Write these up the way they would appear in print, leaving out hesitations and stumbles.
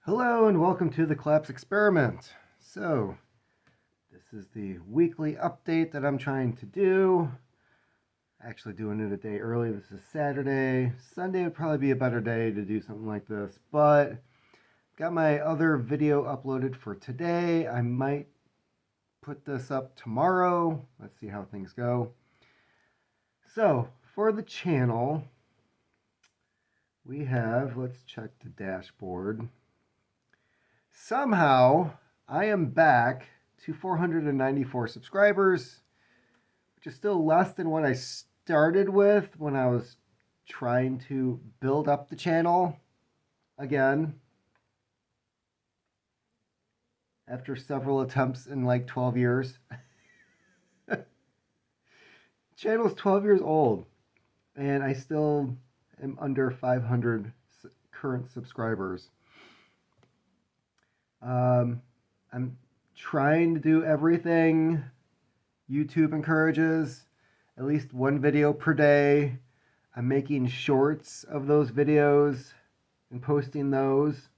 Hello and welcome to the Collapse Experiment. So, this is the weekly update that I'm trying to do. Actually doing it a day early. This is Saturday. Sunday would probably be a better day to do something like this, but got my other video uploaded for today. I might put this up tomorrow. Let's see how things go. So, for the channel, we have, let's check the dashboard. Somehow, I am back to 494 subscribers, which is still less than what I started with when I was trying to build up the channel again after several attempts in like 12 years. Channel's 12 years old, and I still am under 500 current subscribers. I'm trying to do everything YouTube encourages, at least one video per day. I'm making shorts of those videos and posting those.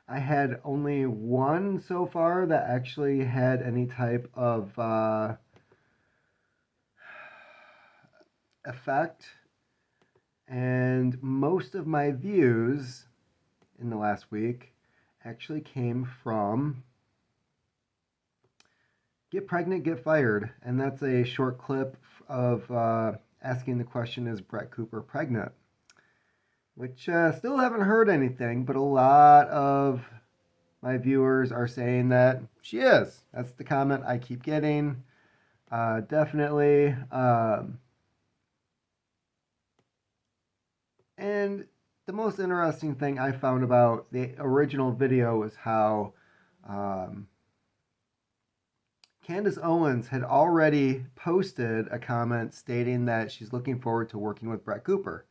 I had only one so far that actually had any type of effect, and most of my views in the last week actually came from Get Pregnant, Get Fired, and that's a short clip of asking the question, is Brett Cooper pregnant? Which still haven't heard anything, but a lot of my viewers are saying that she is. That's the comment I keep getting. Definitely. And the most interesting thing I found about the original video was how Candace Owens had already posted a comment stating that she's looking forward to working with Brett Cooper.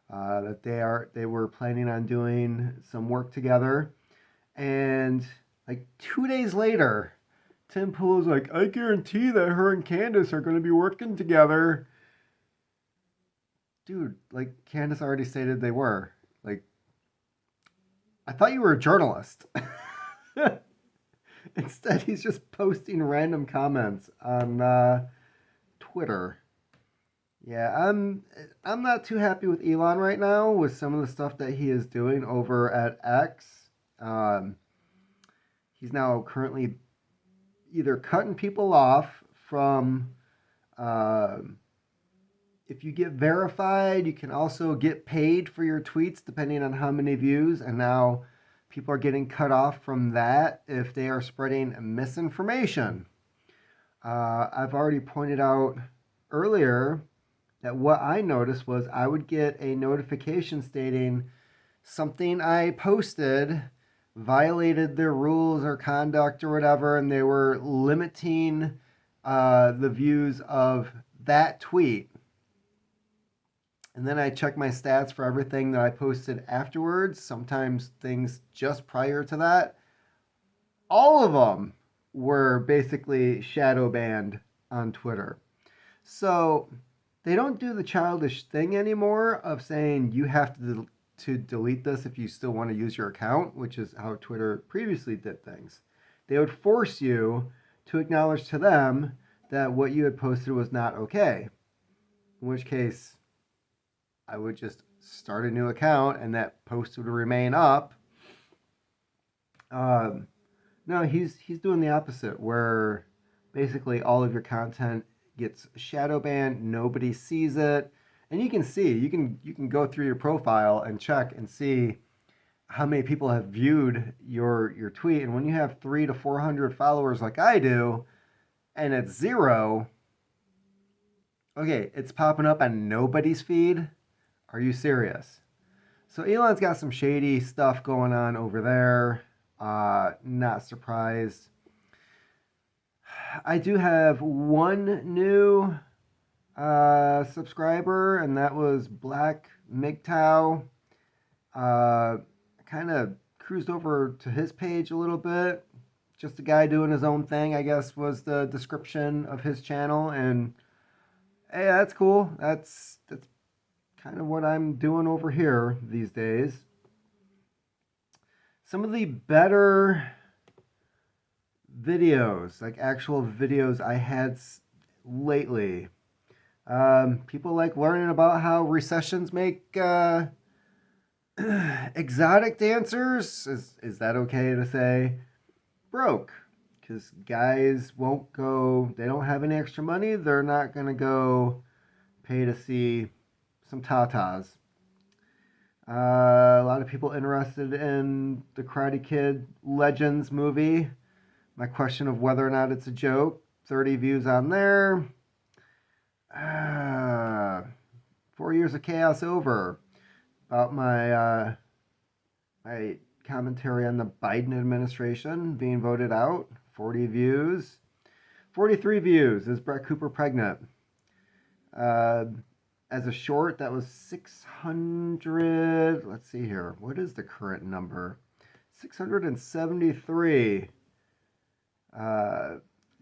That they were planning on doing some work together, and like 2 days later, Tim Pool's like, I guarantee that her and Candace are going to be working together. Dude, like Candace already stated they were. Like, I thought you were a journalist. Instead, he's just posting random comments on Twitter. Yeah, I'm not too happy with Elon right now with some of the stuff that he is doing over at X. Um, he's now currently either cutting people off from. Uh, if you get verified, you can also get paid for your tweets depending on how many views. And now people are getting cut off from that if they are spreading misinformation. I've already pointed out earlier that what I noticed was I would get a notification stating something I posted violated their rules or conduct or whatever, and they were limiting the views of that tweet. And then I check my stats for everything that I posted afterwards, sometimes things just prior to that. All of them were basically shadow banned on Twitter. So they don't do the childish thing anymore of saying you have to delete this if you still want to use your account, which is how Twitter previously did things. They would force you to acknowledge to them that what you had posted was not okay. In which case, I would just start a new account and that post would remain up. No, he's doing the opposite, where basically all of your content gets shadow banned. Nobody sees it, and you can go through your profile and check and see how many people have viewed your tweet. And when you have 300 to 400 followers like I do, and it's zero, okay, it's popping up on nobody's feed. Are you serious? So Elon's got some shady stuff going on over there. Not surprised. I do have one new subscriber, and that was Black MGTOW. Kind of cruised over to his page a little bit. Just a guy doing his own thing, I guess, was the description of his channel. And hey, that's cool. That's kind of what I'm doing over here these days. some of the better videos, like actual videos I had lately. People like learning about how recessions make exotic dancers. Is that okay to say? Broke. Because guys won't go, they don't have any extra money. They're not going to go pay to see some tatas. A lot of people interested in the Karate Kid Legends movie. My question of whether or not it's a joke. 30 views on there. 4 years of chaos over. About my my commentary on the Biden administration being voted out. 40 views. 43 views. Is Brett Cooper pregnant? As a short, that was 600. Let's see here. What is the current number? 673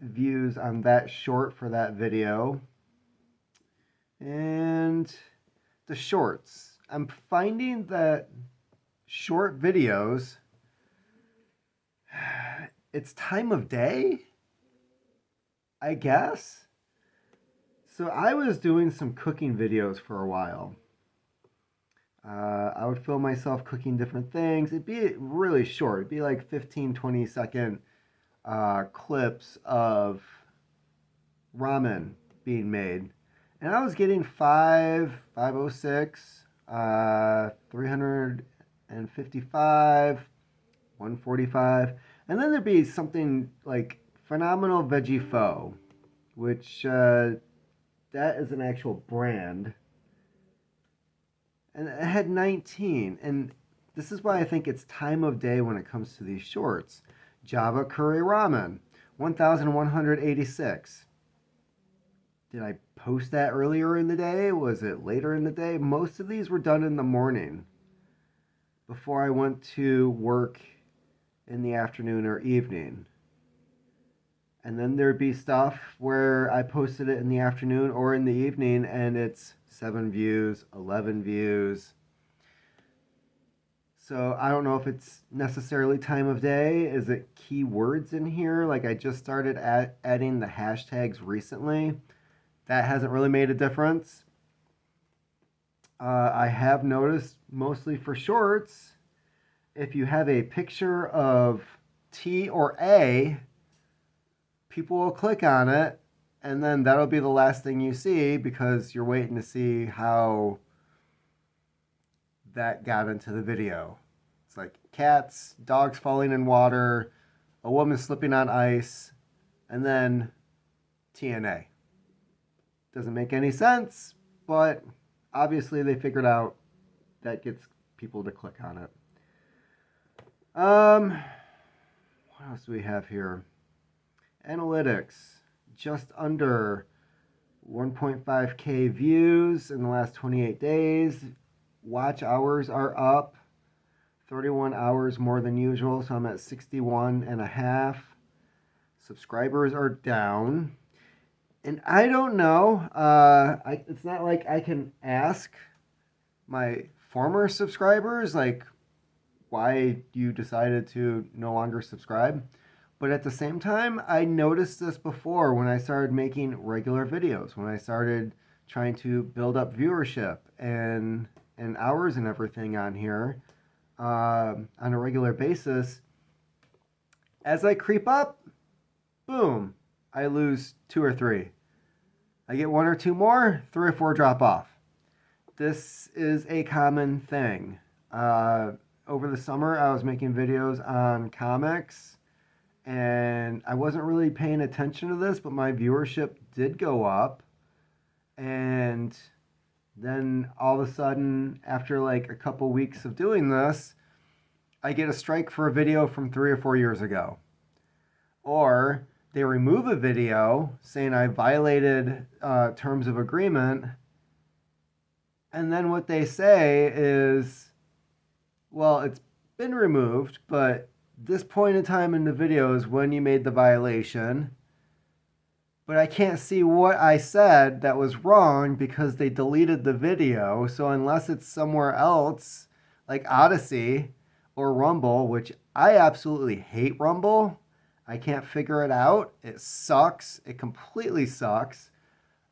views on that short for that video. And the shorts. I'm finding that short videos, it's time of day, I guess. So I was doing some cooking videos for a while. I would film myself cooking different things. It'd be really short. It'd be like 15, 20-second clips of ramen being made. And I was getting 506, 355, 145. And then there'd be something like Phenomenal Veggie Pho, which that is an actual brand. And it had 19. And this is why I think it's time of day when it comes to these shorts. Java Curry Ramen, 1,186. Did I post that earlier in the day? Was it later in the day? Most of these were done in the morning before I went to work in the afternoon or evening. And then there'd be stuff where I posted it in the afternoon or in the evening and it's 7 views, 11 views. So I don't know if it's necessarily time of day. Is it keywords in here? Like I just started adding the hashtags recently. That hasn't really made a difference. I have noticed mostly for shorts, if you have a picture of T or A, people will click on it, and then that'll be the last thing you see because you're waiting to see how that got into the video. It's like cats, dogs falling in water, a woman slipping on ice, and then TNA. Doesn't make any sense, but obviously they figured out that gets people to click on it. What else do we have here? Analytics, just under 1.5K views in the last 28 days. Watch hours are up 31 hours more than usual, so I'm at 61 and a half. Subscribers are down. And I don't know. It's not like I can ask my former subscribers, like, why you decided to no longer subscribe. But at the same time, I noticed this before when I started making regular videos, when I started trying to build up viewership and hours and everything on here on a regular basis. As I creep up, boom, I lose 2 or 3. I get 1 or 2 more, 3 or 4 drop off. This is a common thing. Over the summer, I was making videos on comics, and I wasn't really paying attention to this, but my viewership did go up. And then all of a sudden, after like a couple weeks of doing this, I get a strike for a video from 3 or 4 years ago. Or they remove a video saying I violated terms of agreement. And then what they say is, well, it's been removed, but this point in time in the video is when you made the violation. But I can't see what I said that was wrong because they deleted the video. So unless it's somewhere else, like Odyssey, or Rumble, which I absolutely hate Rumble. I can't figure it out. It sucks. It completely sucks.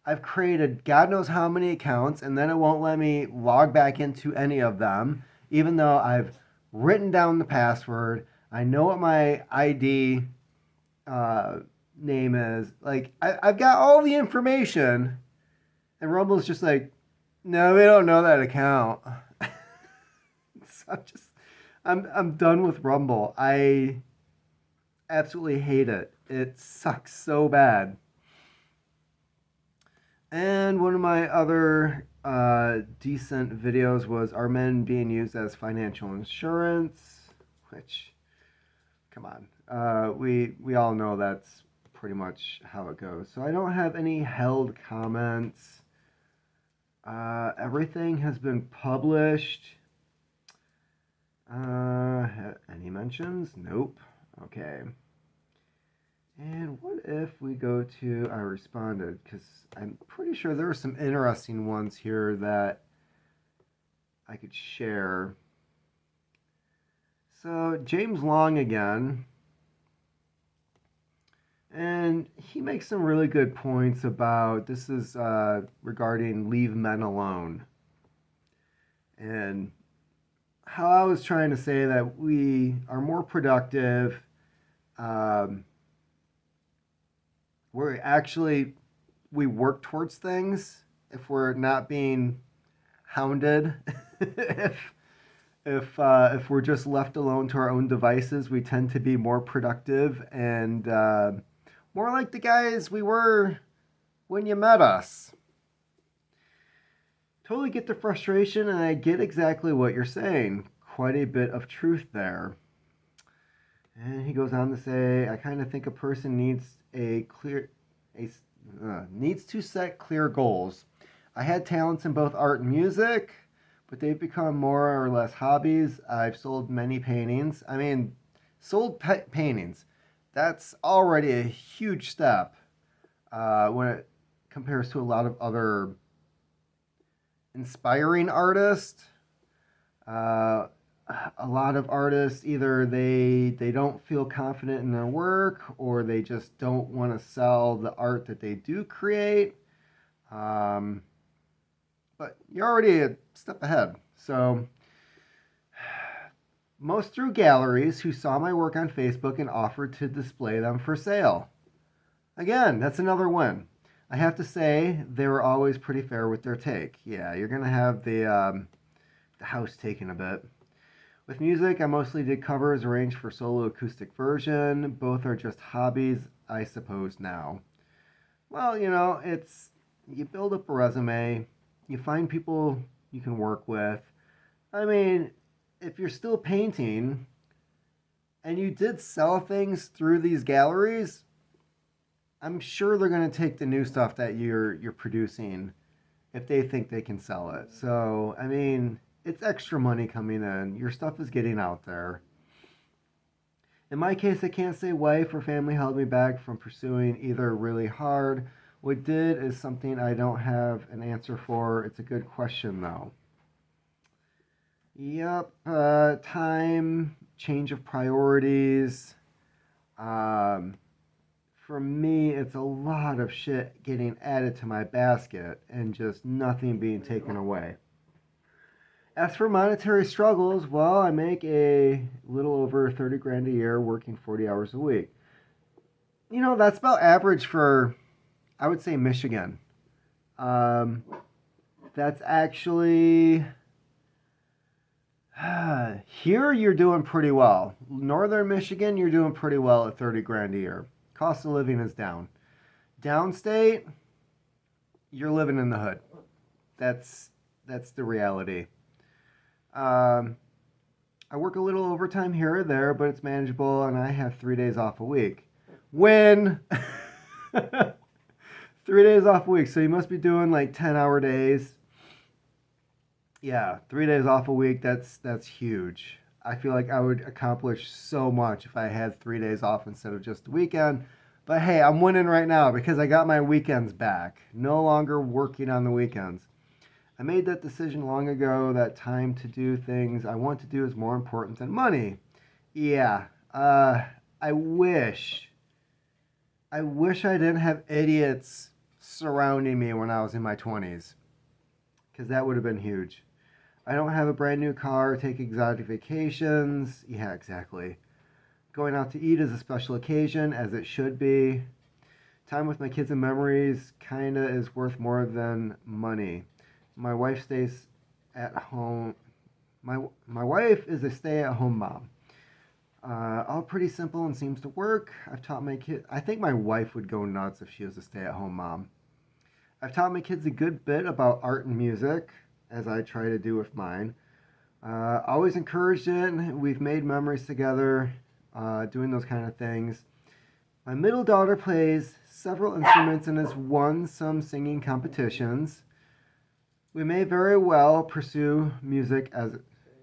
I've created God knows how many accounts, and then it won't let me log back into any of them, even though I've written down the password. I know what my ID uh, name is. Like, I've got all the information, and Rumble's just like, no, we don't know that account. So I'm done with Rumble. I absolutely hate it. It sucks so bad. And one of my other decent videos was Are Men Being Used as Financial Insurance? Which, come on. We all know that's pretty much how it goes. So I don't have any held comments. Everything has been published. Any mentions? Nope. Okay. And what if we go to I responded? Because I'm pretty sure there are some interesting ones here that I could share. So, James Long again. And he makes some really good points about this is regarding leave men alone. And how I was trying to say that we are more productive. Um, we work towards things if we're not being hounded. If we're just left alone to our own devices, we tend to be more productive and more like the guys we were when you met us. Totally get the frustration, and I get exactly what you're saying. Quite a bit of truth there. And he goes on to say, I kind of think a person needs to set clear goals. I had talents in both art and music, but they've become more or less hobbies. I've sold many paintings. I mean, paintings. That's already a huge step when it compares to a lot of other inspiring artists. A lot of artists either they don't feel confident in their work, or they just don't want to sell the art that they do create. But you're already a step ahead. So most through galleries who saw my work on Facebook and offered to display them for sale. Again, that's another win. I have to say they were always pretty fair with their take. Yeah, you're gonna have the house taken a bit. With music, I mostly did covers arranged for solo acoustic version. Both are just hobbies, I suppose, now. Well, you build up a resume, you find people you can work with. I mean, if you're still painting and you did sell things through these galleries, I'm sure they're going to take the new stuff that you're producing if they think they can sell it. So, I mean, it's extra money coming in. Your stuff is getting out there. In my case, I can't say wife or family held me back from pursuing either really hard. What did is something I don't have an answer for. It's a good question, though. Yep. Time, change of priorities. For me, it's a lot of shit getting added to my basket and just nothing being taken away. As for monetary struggles, well, I make a little over 30 grand a year working 40 hours a week. That's about average for, I would say, Michigan. That's actually, here you're doing pretty well. Northern Michigan, you're doing pretty well at 30 grand a year. Cost of living is down. Downstate, you're living in the hood. That's the reality. I work a little overtime here or there, but it's manageable, and I have 3 days off a week. When 3 days off a week, so you must be doing like 10-hour days. Yeah, 3 days off a week, that's huge. I feel like I would accomplish so much if I had 3 days off instead of just the weekend. But hey, I'm winning right now because I got my weekends back. No longer working on the weekends. I made that decision long ago that time to do things I want to do is more important than money. Yeah, I wish. I wish I didn't have idiots surrounding me when I was in my 20s, because that would have been huge. I don't have a brand new car, take exotic vacations. Yeah, exactly. Going out to eat is a special occasion, as it should be. Time with my kids and memories kinda is worth more than money. My wife stays at home. My wife is a stay-at-home mom. All pretty simple and seems to work. I've taught my kid. I think my wife would go nuts if she was a stay-at-home mom. I've taught my kids a good bit about art and music, as I try to do with mine. Always encouraged it. We've made memories together, doing those kind of things. My middle daughter plays several instruments and has won some singing competitions. We may very well pursue music as,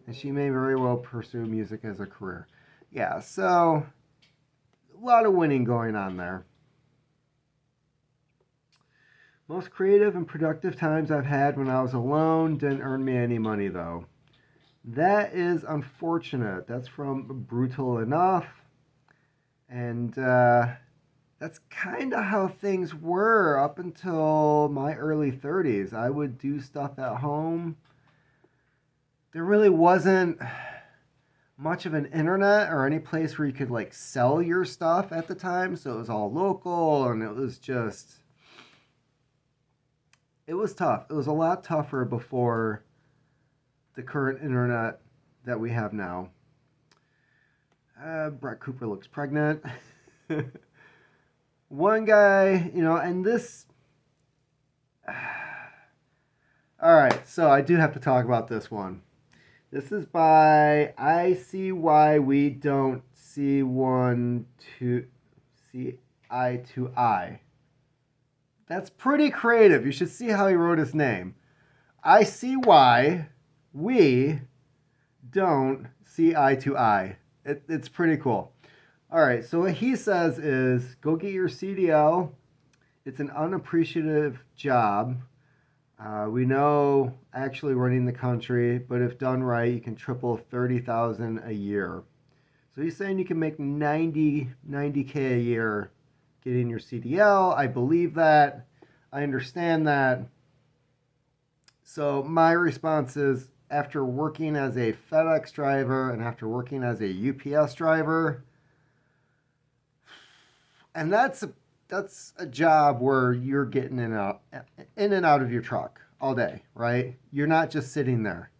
and she may very well pursue music as a career. Yeah, so a lot of winning going on there. Most creative and productive times I've had when I was alone didn't earn me any money though. That is unfortunate. That's from Brutal Enough. And that's kind of how things were up until my early 30s. I would do stuff at home. There really wasn't much of an internet or any place where you could like sell your stuff at the time, so it was all local, and it was tough. It was a lot tougher before the current internet that we have now. Brett Cooper looks pregnant. One guy, and this. All right, so I do have to talk about this one. This is by I See Why We Don't See One to See Eye to Eye. That's pretty creative. You should see how he wrote his name. I see why we don't see eye to eye. It's pretty cool. All right, so what he says is go get your CDL. It's an unappreciative job. We know actually running the country, but if done right, you can triple 30,000 a year. So he's saying you can make 90K a year getting your CDL. I believe that. I understand that. So my response is, after working as a FedEx driver and after working as a UPS driver, and that's a job where you're getting in and out of your truck all day, right? You're not just sitting there.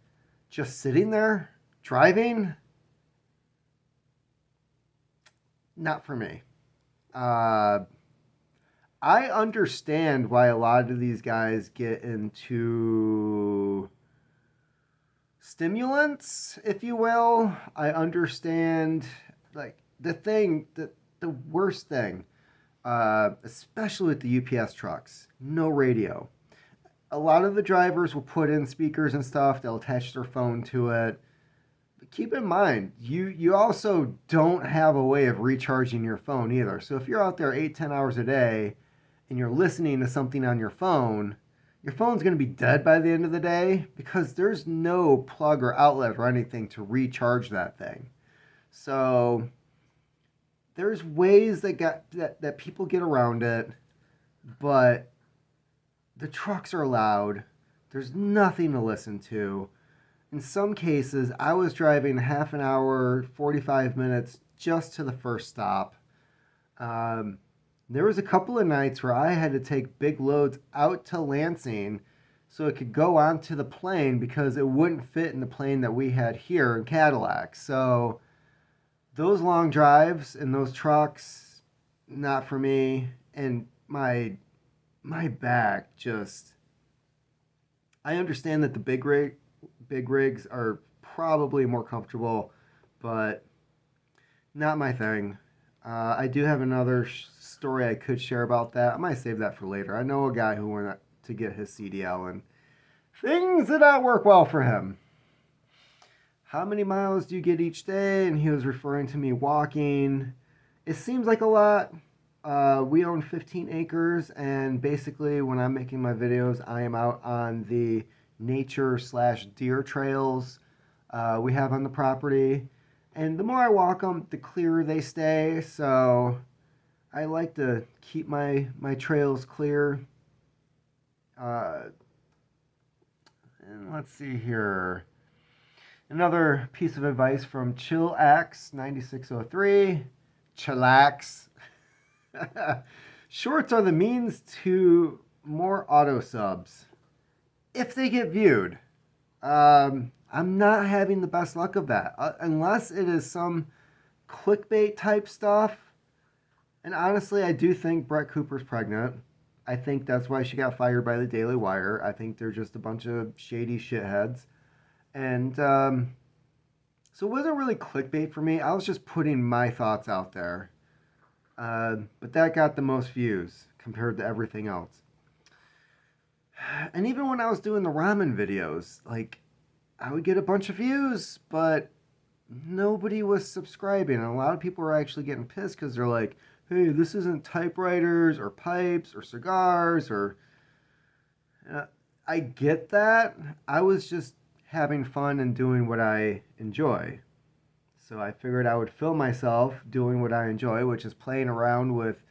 Just sitting there, driving, not for me. I understand why a lot of these guys get into stimulants, if you will. I understand, like, the worst thing, especially with the UPS trucks, no radio. A lot of the drivers will put in speakers and stuff, they'll attach their phone to it. But keep in mind, you also don't have a way of recharging your phone either. So if you're out there 8-10 hours a day and you're listening to something on your phone's going to be dead by the end of the day because there's no plug or outlet or anything to recharge that thing. So there's ways that people get around it, but the trucks are loud. There's nothing to listen to. In some cases, I was driving half an hour, 45 minutes just to the first stop. There was a couple of nights where I had to take big loads out to Lansing so it could go onto the plane because it wouldn't fit in the plane that we had here in Cadillac. So those long drives in those trucks, not for me. And my back just... I understand that the big rigs are probably more comfortable, but not my thing. I do have another story I could share about that. I might save that for later. I know a guy who went to get his CDL and things did not work well for him. How many miles do you get each day? And he was referring to me walking. It seems like a lot. We own 15 acres, and basically when I'm making my videos, I am out on the nature/deer trails we have on the property. And the more I walk them, the clearer they stay. So I like to keep my trails clear. And let's see here. Another piece of advice from Chillax9603. Chillax. Shorts are the means to more auto subs if they get viewed. I'm not having the best luck of that unless it is some clickbait type stuff. And honestly, I do think Brett Cooper's pregnant. I think that's why she got fired by the Daily Wire. I think they're just a bunch of shady shitheads. And so it wasn't really clickbait for me. I was just putting my thoughts out there. But that got the most views compared to everything else. And even when I was doing the ramen videos, like, I would get a bunch of views, but nobody was subscribing. And a lot of people were actually getting pissed because they're like, hey, this isn't typewriters or pipes or cigars or... I get that. I was just having fun and doing what I enjoy. So I figured I would film myself doing what I enjoy, which is playing around with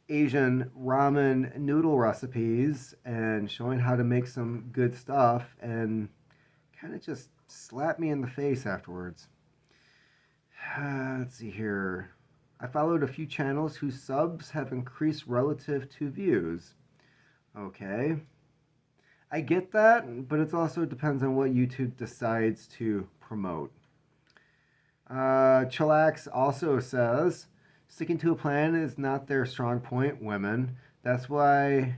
Asian ramen noodle recipes and showing how to make some good stuff and kind of just slap me in the face afterwards. Let's see here. I followed a few channels whose subs have increased relative to views. Okay. I get that, but it also depends on what YouTube decides to promote. Chillax also says, sticking to a plan is not their strong point, women. That's why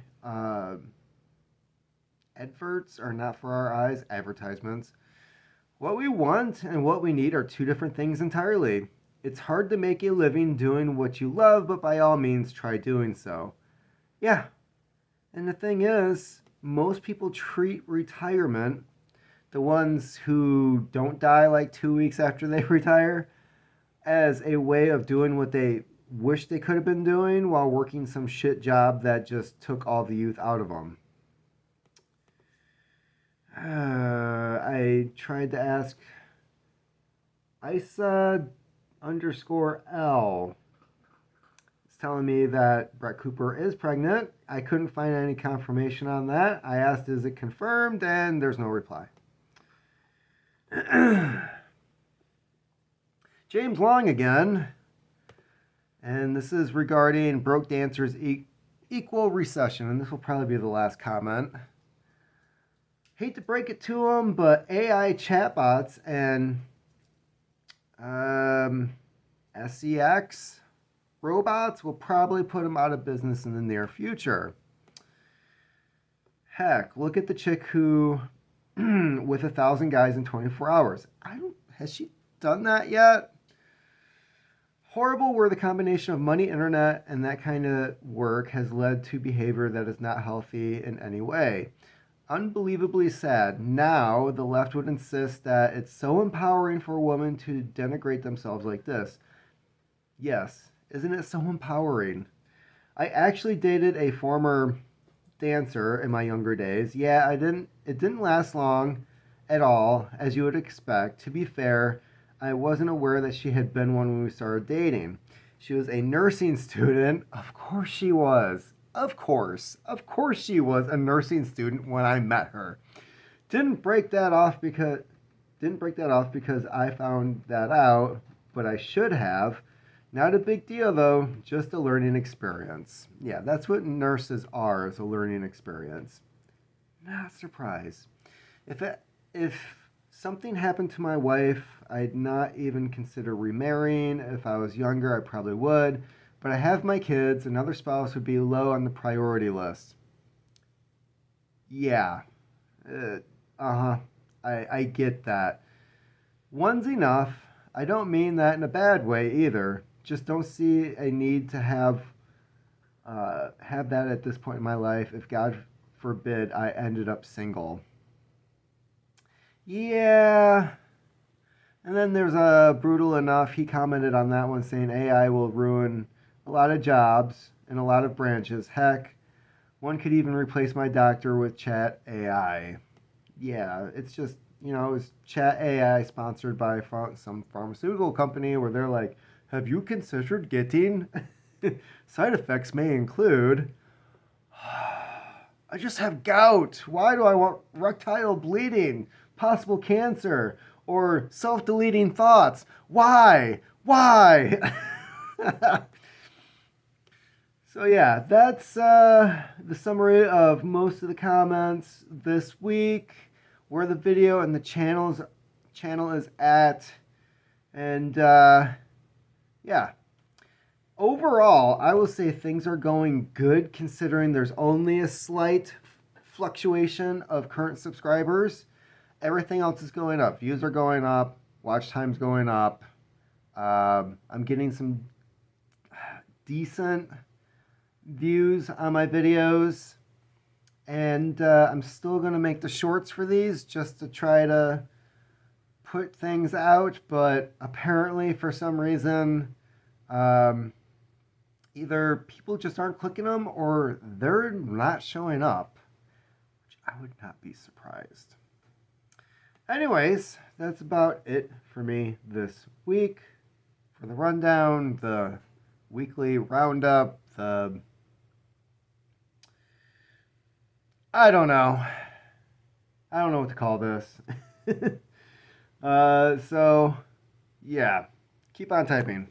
adverts are not for our eyes, advertisements. What we want and what we need are two different things entirely. It's hard to make a living doing what you love, but by all means, try doing so. Yeah. And the thing is, most people treat retirement, the ones who don't die like 2 weeks after they retire, as a way of doing what they wish they could have been doing while working some shit job that just took all the youth out of them. I tried to ask Isa_L. It's telling me that Brett Cooper is pregnant. I couldn't find any confirmation on that. I asked, is it confirmed? And there's no reply. James Long again. And this is regarding broke dancers equal recession. And this will probably be the last comment. Hate to break it to them, but AI chatbots and SCX robots will probably put them out of business in the near future. Heck, look at the chick who, with 1,000 guys in 24 hours. Has she done that yet? Horrible where the combination of money, internet, and that kind of work has led to behavior that is not healthy in any way. Unbelievably sad. Now, the left would insist that it's so empowering for a woman to denigrate themselves like this. Yes, isn't it so empowering? I actually dated a former dancer in my younger days. Yeah, it didn't last long at all, as you would expect. To be fair, I wasn't aware that she had been one when we started dating. She was a nursing student. Of course she was. Of course she was a nursing student when I met her. Didn't break that off because I found that out, but I should have. Not a big deal though, just a learning experience. Yeah, that's what nurses are, is a learning experience. Not surprised. If something happened to my wife, I'd not even consider remarrying. If I was younger, I probably would. But I have my kids. Another spouse would be low on the priority list. Yeah. I get that. One's enough. I don't mean that in a bad way either. Just don't see a need to have that at this point in my life if, God forbid, I ended up single. Yeah. And then there's Brutal Enough. He commented on that one saying AI will ruin a lot of jobs in a lot of branches. Heck, one could even replace my doctor with chat AI. yeah, it's just, it's chat AI sponsored by some pharmaceutical company where they're like, have you considered getting side effects may include I just have gout. Why do I want rectal bleeding, possible cancer, or self-deleting thoughts? Why? Why? So yeah, that's the summary of most of the comments this week, where the video and the channel is at, and yeah. Overall, I will say things are going good considering there's only a slight fluctuation of current subscribers. Everything else is going up. Views are going up. Watch time's going up. I'm getting some decent views on my videos. And I'm still going to make the shorts for these just to try to put things out. But apparently, for some reason, either people just aren't clicking them or they're not showing up, which I would not be surprised. Anyways, that's about it for me this week. For the rundown, the weekly roundup, I don't know. I don't know what to call this. So, yeah. Keep on typing.